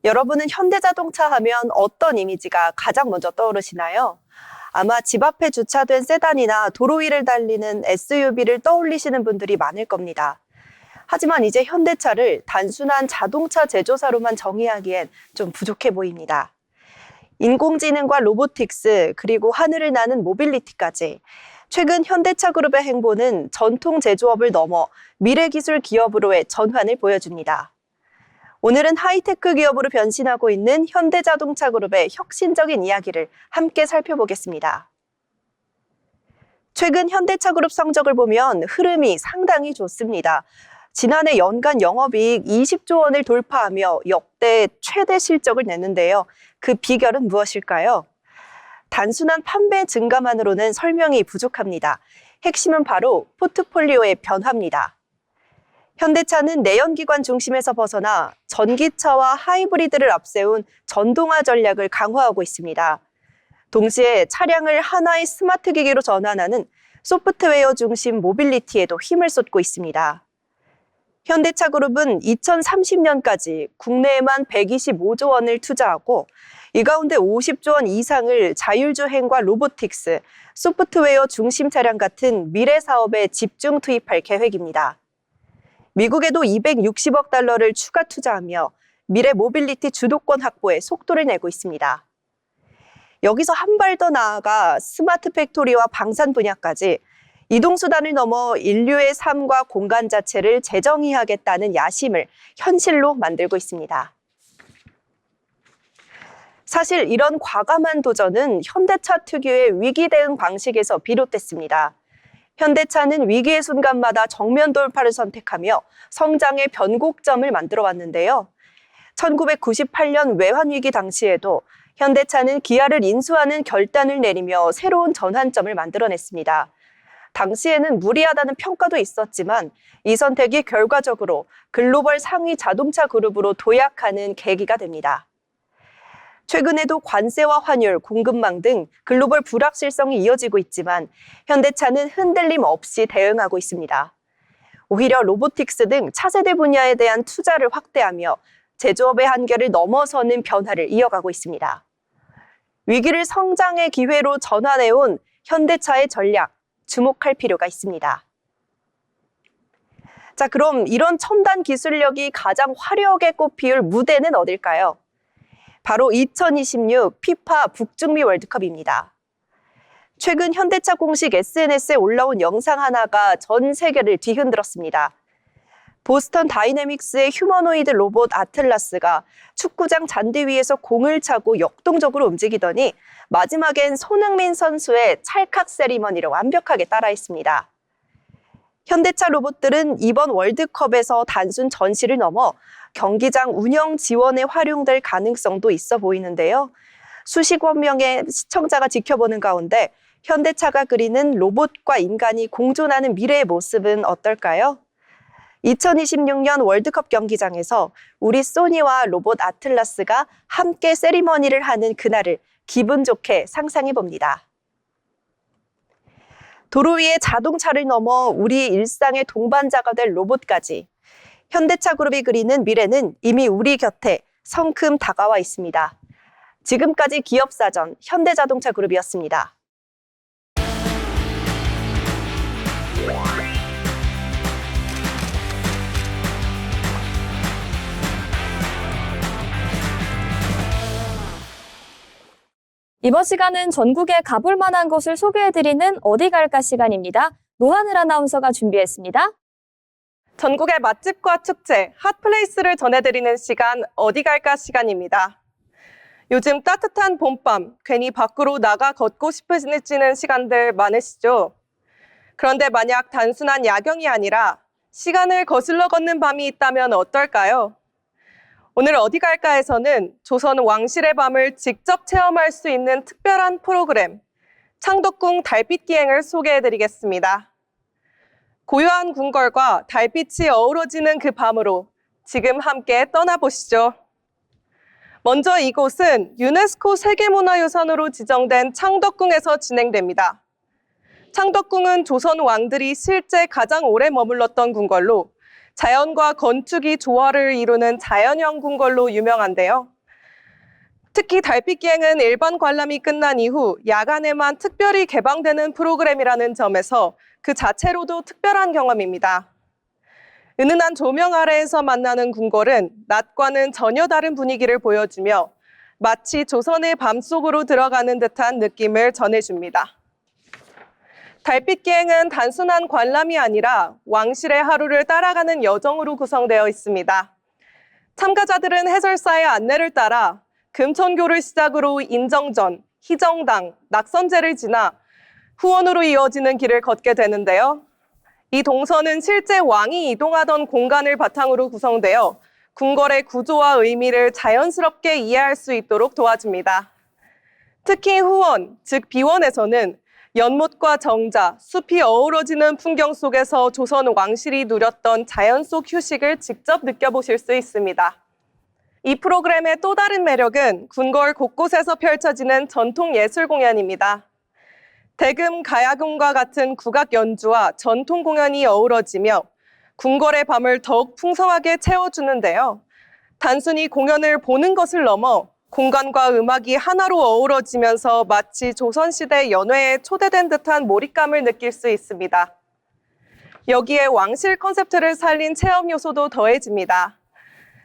여러분은 현대자동차 하면 어떤 이미지가 가장 먼저 떠오르시나요? 아마 집 앞에 주차된 세단이나 도로 위를 달리는 SUV를 떠올리시는 분들이 많을 겁니다. 하지만 이제 현대차를 단순한 자동차 제조사로만 정의하기엔 좀 부족해 보입니다. 인공지능과 로보틱스, 그리고 하늘을 나는 모빌리티까지 최근 현대차 그룹의 행보는 전통 제조업을 넘어 미래기술 기업으로의 전환을 보여줍니다. 오늘은 하이테크 기업으로 변신하고 있는 현대자동차 그룹의 혁신적인 이야기를 함께 살펴보겠습니다. 최근 현대차 그룹 성적을 보면 흐름이 상당히 좋습니다. 지난해 연간 영업이익 20조 원을 돌파하며 역대 최대 실적을 냈는데요. 그 비결은 무엇일까요? 단순한 판매 증가만으로는 설명이 부족합니다. 핵심은 바로 포트폴리오의 변화입니다. 현대차는 내연기관 중심에서 벗어나 전기차와 하이브리드를 앞세운 전동화 전략을 강화하고 있습니다. 동시에 차량을 하나의 스마트 기기로 전환하는 소프트웨어 중심 모빌리티에도 힘을 쏟고 있습니다. 현대차 그룹은 2030년까지 국내에만 125조 원을 투자하고 이 가운데 50조 원 이상을 자율주행과 로보틱스, 소프트웨어 중심 차량 같은 미래 사업에 집중 투입할 계획입니다. 미국에도 260억 달러를 추가 투자하며 미래 모빌리티 주도권 확보에 속도를 내고 있습니다. 여기서 한 발 더 나아가 스마트 팩토리와 방산 분야까지 이동수단을 넘어 인류의 삶과 공간 자체를 재정의하겠다는 야심을 현실로 만들고 있습니다. 사실 이런 과감한 도전은 현대차 특유의 위기 대응 방식에서 비롯됐습니다. 현대차는 위기의 순간마다 정면 돌파를 선택하며 성장의 변곡점을 만들어 왔는데요. 1998년 외환위기 당시에도 현대차는 기아를 인수하는 결단을 내리며 새로운 전환점을 만들어냈습니다. 당시에는 무리하다는 평가도 있었지만 이 선택이 결과적으로 글로벌 상위 자동차 그룹으로 도약하는 계기가 됩니다. 최근에도 관세와 환율, 공급망 등 글로벌 불확실성이 이어지고 있지만 현대차는 흔들림 없이 대응하고 있습니다. 오히려 로보틱스 등 차세대 분야에 대한 투자를 확대하며 제조업의 한계를 넘어서는 변화를 이어가고 있습니다. 위기를 성장의 기회로 전환해온 현대차의 전략, 주목할 필요가 있습니다. 자, 그럼 이런 첨단 기술력이 가장 화려하게 꽃피울 무대는 어딜까요? 바로 2026 피파 북중미 월드컵입니다. 최근 현대차 공식 SNS에 올라온 영상 하나가 전 세계를 뒤흔들었습니다. 보스턴 다이내믹스의 휴머노이드 로봇 아틀라스가 축구장 잔디 위에서 공을 차고 역동적으로 움직이더니 마지막엔 손흥민 선수의 찰칵 세리머니를 완벽하게 따라했습니다. 현대차 로봇들은 이번 월드컵에서 단순 전시를 넘어 경기장 운영 지원에 활용될 가능성도 있어 보이는데요. 수십억 명의 시청자가 지켜보는 가운데 현대차가 그리는 로봇과 인간이 공존하는 미래의 모습은 어떨까요? 2026년 월드컵 경기장에서 우리 소니와 로봇 아틀라스가 함께 세리머니를 하는 그날을 기분 좋게 상상해 봅니다. 도로 위에 자동차를 넘어 우리 일상의 동반자가 될 로봇까지 현대차 그룹이 그리는 미래는 이미 우리 곁에 성큼 다가와 있습니다. 지금까지 기업사전 현대자동차 그룹이었습니다. 이번 시간은 전국에 가볼 만한 곳을 소개해드리는 어디 갈까 시간입니다. 노하늘 아나운서가 준비했습니다. 전국의 맛집과 축제, 핫플레이스를 전해드리는 시간 어디 갈까 시간입니다. 요즘 따뜻한 봄밤, 괜히 밖으로 나가 걷고 싶어지는 시간들 많으시죠? 그런데 만약 단순한 야경이 아니라 시간을 거슬러 걷는 밤이 있다면 어떨까요? 오늘 어디 갈까에서는 조선 왕실의 밤을 직접 체험할 수 있는 특별한 프로그램, 창덕궁 달빛기행을 소개해드리겠습니다. 고요한 궁궐과 달빛이 어우러지는 그 밤으로 지금 함께 떠나보시죠. 먼저 이곳은 유네스코 세계문화유산으로 지정된 창덕궁에서 진행됩니다. 창덕궁은 조선 왕들이 실제 가장 오래 머물렀던 궁궐로 자연과 건축이 조화를 이루는 자연형 궁궐로 유명한데요. 특히 달빛기행은 일반 관람이 끝난 이후 야간에만 특별히 개방되는 프로그램이라는 점에서 그 자체로도 특별한 경험입니다. 은은한 조명 아래에서 만나는 궁궐은 낮과는 전혀 다른 분위기를 보여주며 마치 조선의 밤속으로 들어가는 듯한 느낌을 전해줍니다. 달빛기행은 단순한 관람이 아니라 왕실의 하루를 따라가는 여정으로 구성되어 있습니다. 참가자들은 해설사의 안내를 따라 금천교를 시작으로 인정전, 희정당, 낙선제를 지나 후원으로 이어지는 길을 걷게 되는데요. 이 동선은 실제 왕이 이동하던 공간을 바탕으로 구성되어 궁궐의 구조와 의미를 자연스럽게 이해할 수 있도록 도와줍니다. 특히 후원, 즉 비원에서는 연못과 정자, 숲이 어우러지는 풍경 속에서 조선 왕실이 누렸던 자연 속 휴식을 직접 느껴보실 수 있습니다. 이 프로그램의 또 다른 매력은 궁궐 곳곳에서 펼쳐지는 전통 예술 공연입니다. 대금, 가야금과 같은 국악 연주와 전통 공연이 어우러지며 궁궐의 밤을 더욱 풍성하게 채워주는데요. 단순히 공연을 보는 것을 넘어 공간과 음악이 하나로 어우러지면서 마치 조선시대 연회에 초대된 듯한 몰입감을 느낄 수 있습니다. 여기에 왕실 컨셉트를 살린 체험 요소도 더해집니다.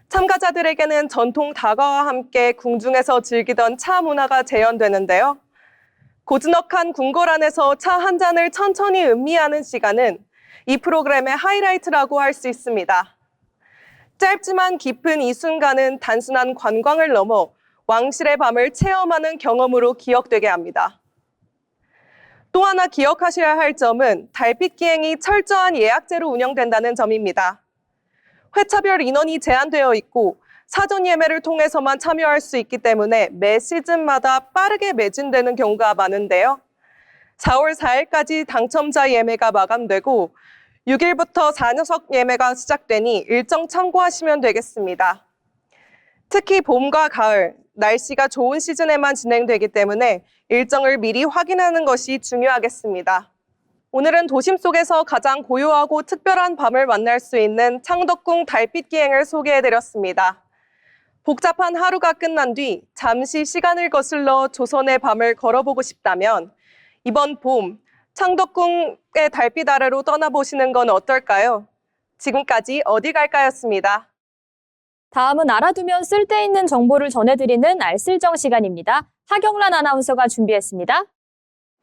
참가자들에게는 전통 다과와 함께 궁중에서 즐기던 차 문화가 재현되는데요. 고즈넉한 궁궐 안에서 차 한 잔을 천천히 음미하는 시간은 이 프로그램의 하이라이트라고 할 수 있습니다. 짧지만 깊은 이 순간은 단순한 관광을 넘어 왕실의 밤을 체험하는 경험으로 기억되게 합니다. 또 하나 기억하셔야 할 점은 달빛기행이 철저한 예약제로 운영된다는 점입니다. 회차별 인원이 제한되어 있고 사전 예매를 통해서만 참여할 수 있기 때문에 매 시즌마다 빠르게 매진되는 경우가 많은데요. 4월 4일까지 당첨자 예매가 마감되고 6일부터 4녀석 예매가 시작되니 일정 참고하시면 되겠습니다. 특히 봄과 가을, 날씨가 좋은 시즌에만 진행되기 때문에 일정을 미리 확인하는 것이 중요하겠습니다. 오늘은 도심 속에서 가장 고요하고 특별한 밤을 만날 수 있는 창덕궁 달빛기행을 소개해드렸습니다. 복잡한 하루가 끝난 뒤 잠시 시간을 거슬러 조선의 밤을 걸어보고 싶다면 이번 봄 창덕궁의 달빛 아래로 떠나보시는 건 어떨까요? 지금까지 어디 갈까였습니다. 다음은 알아두면 쓸데있는 정보를 전해드리는 알쓸정 시간입니다. 하경란 아나운서가 준비했습니다.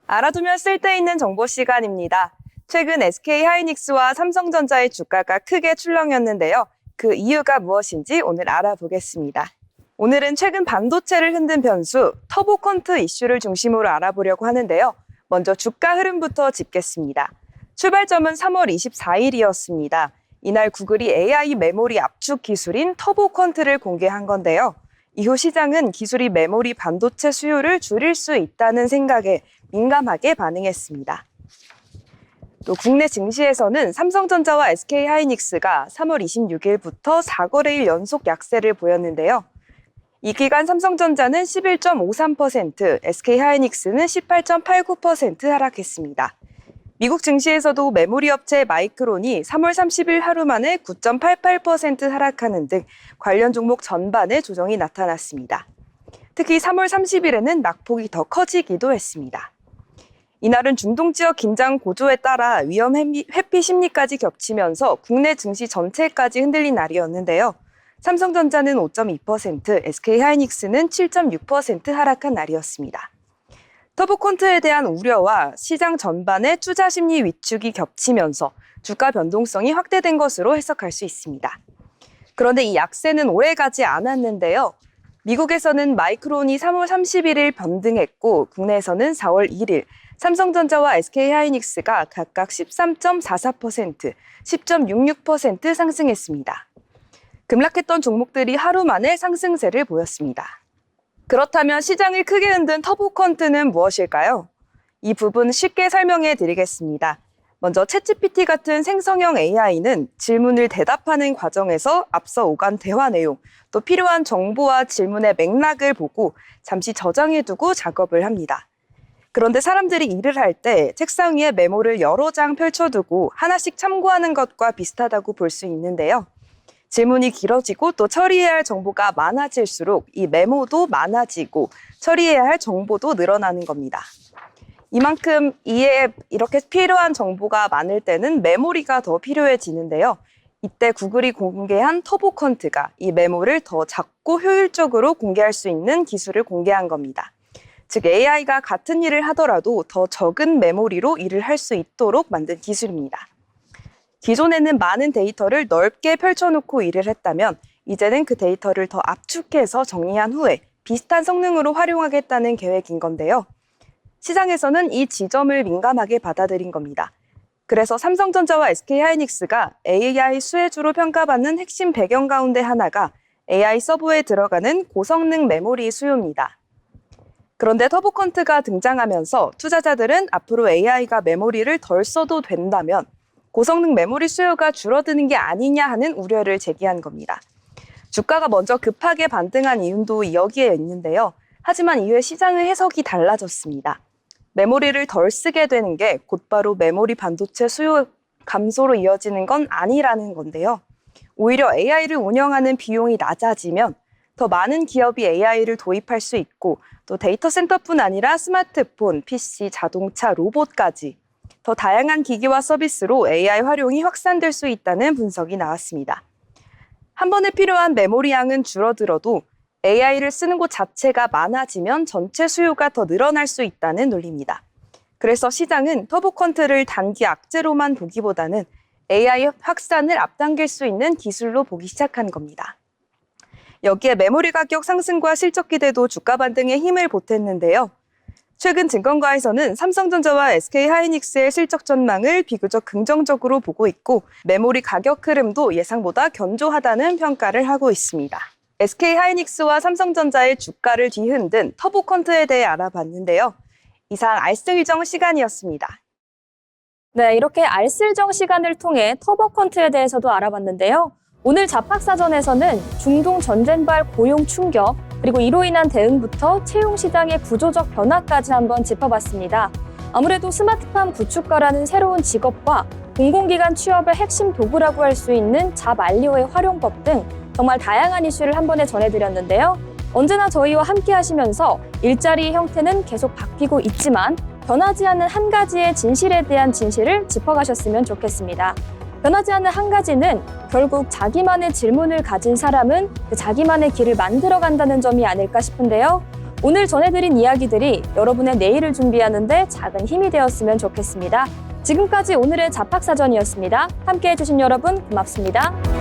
알아두면 쓸데있는 정보 시간입니다. 최근 SK하이닉스와 삼성전자의 주가가 크게 출렁였는데요. 그 이유가 무엇인지 오늘 알아보겠습니다. 오늘은 최근 반도체를 흔든 변수 터보컨트 이슈를 중심으로 알아보려고 하는데요. 먼저 주가 흐름부터 짚겠습니다. 출발점은 3월 24일이었습니다. 이날 구글이 AI 메모리 압축 기술인 터보컨트를 공개한 건데요. 이후 시장은 기술이 메모리 반도체 수요를 줄일 수 있다는 생각에 민감하게 반응했습니다. 또 국내 증시에서는 삼성전자와 SK하이닉스가 3월 26일부터 4거래일 연속 약세를 보였는데요. 이 기간 삼성전자는 11.53%, SK하이닉스는 18.89% 하락했습니다. 미국 증시에서도 메모리 업체 마이크론이 3월 30일 하루 만에 9.88% 하락하는 등 관련 종목 전반에 조정이 나타났습니다. 특히 3월 30일에는 낙폭이 더 커지기도 했습니다. 이날은 중동 지역 긴장 고조에 따라 위험 회피 심리까지 겹치면서 국내 증시 전체까지 흔들린 날이었는데요. 삼성전자는 5.2%, SK하이닉스는 7.6% 하락한 날이었습니다. 터보컨트에 대한 우려와 시장 전반의 투자 심리 위축이 겹치면서 주가 변동성이 확대된 것으로 해석할 수 있습니다. 그런데 이 약세는 오래가지 않았는데요. 미국에서는 마이크론이 3월 31일 변등했고 국내에서는 4월 1일 삼성전자와 SK하이닉스가 각각 13.44%, 10.66% 상승했습니다. 급락했던 종목들이 하루 만에 상승세를 보였습니다. 그렇다면 시장을 크게 흔든 터보컨트는 무엇일까요? 이 부분 쉽게 설명해 드리겠습니다. 먼저 챗GPT 같은 생성형 AI는 질문을 대답하는 과정에서 앞서 오간 대화 내용, 또 필요한 정보와 질문의 맥락을 보고 잠시 저장해 두고 작업을 합니다. 그런데 사람들이 일을 할 때 책상 위에 메모를 여러 장 펼쳐두고 하나씩 참고하는 것과 비슷하다고 볼 수 있는데요. 질문이 길어지고 또 처리해야 할 정보가 많아질수록 이 메모도 많아지고 처리해야 할 정보도 늘어나는 겁니다. 이만큼 이에 이렇게 필요한 정보가 많을 때는 메모리가 더 필요해지는데요. 이때 구글이 공개한 터보컨트가 이 메모를 더 작고 효율적으로 공개할 수 있는 기술을 공개한 겁니다. 즉 AI가 같은 일을 하더라도 더 적은 메모리로 일을 할 수 있도록 만든 기술입니다. 기존에는 많은 데이터를 넓게 펼쳐놓고 일을 했다면 이제는 그 데이터를 더 압축해서 정리한 후에 비슷한 성능으로 활용하겠다는 계획인 건데요. 시장에서는 이 지점을 민감하게 받아들인 겁니다. 그래서 삼성전자와 SK하이닉스가 AI 수혜주로 평가받는 핵심 배경 가운데 하나가 AI 서버에 들어가는 고성능 메모리 수요입니다. 그런데 터보컨트가 등장하면서 투자자들은 앞으로 AI가 메모리를 덜 써도 된다면 고성능 메모리 수요가 줄어드는 게 아니냐 하는 우려를 제기한 겁니다. 주가가 먼저 급하게 반등한 이유도 여기에 있는데요. 하지만 이후에 시장의 해석이 달라졌습니다. 메모리를 덜 쓰게 되는 게 곧바로 메모리 반도체 수요 감소로 이어지는 건 아니라는 건데요. 오히려 AI를 운영하는 비용이 낮아지면 더 많은 기업이 AI를 도입할 수 있고 또 데이터 센터뿐 아니라 스마트폰, PC, 자동차, 로봇까지 더 다양한 기기와 서비스로 AI 활용이 확산될 수 있다는 분석이 나왔습니다. 한 번에 필요한 메모리 양은 줄어들어도 AI를 쓰는 곳 자체가 많아지면 전체 수요가 더 늘어날 수 있다는 논리입니다. 그래서 시장은 터보컨트를 단기 악재로만 보기보다는 AI 확산을 앞당길 수 있는 기술로 보기 시작한 겁니다. 여기에 메모리 가격 상승과 실적 기대도 주가 반등에 힘을 보탰는데요. 최근 증권가에서는 삼성전자와 SK하이닉스의 실적 전망을 비교적 긍정적으로 보고 있고 메모리 가격 흐름도 예상보다 견조하다는 평가를 하고 있습니다. SK하이닉스와 삼성전자의 주가를 뒤흔든 터보컨트에 대해 알아봤는데요. 이상 알쓸정 시간이었습니다. 네, 이렇게 알쓸정 시간을 통해 터보컨트에 대해서도 알아봤는데요. 오늘 잡학사전에서는 중동 전쟁발 고용 충격, 그리고 이로 인한 대응부터 채용 시장의 구조적 변화까지 한번 짚어봤습니다. 아무래도 스마트팜 구축가라는 새로운 직업과 공공기관 취업의 핵심 도구라고 할 수 있는 잡 알리오의 활용법 등 정말 다양한 이슈를 한 번에 전해드렸는데요. 언제나 저희와 함께 하시면서 일자리의 형태는 계속 바뀌고 있지만 변하지 않는 한 가지의 진실에 대한 진실을 짚어가셨으면 좋겠습니다. 변하지 않는 한 가지는 결국 자기만의 질문을 가진 사람은 그 자기만의 길을 만들어간다는 점이 아닐까 싶은데요. 오늘 전해드린 이야기들이 여러분의 내일을 준비하는 데 작은 힘이 되었으면 좋겠습니다. 지금까지 오늘의 잡학사전이었습니다. 함께해 주신 여러분 고맙습니다.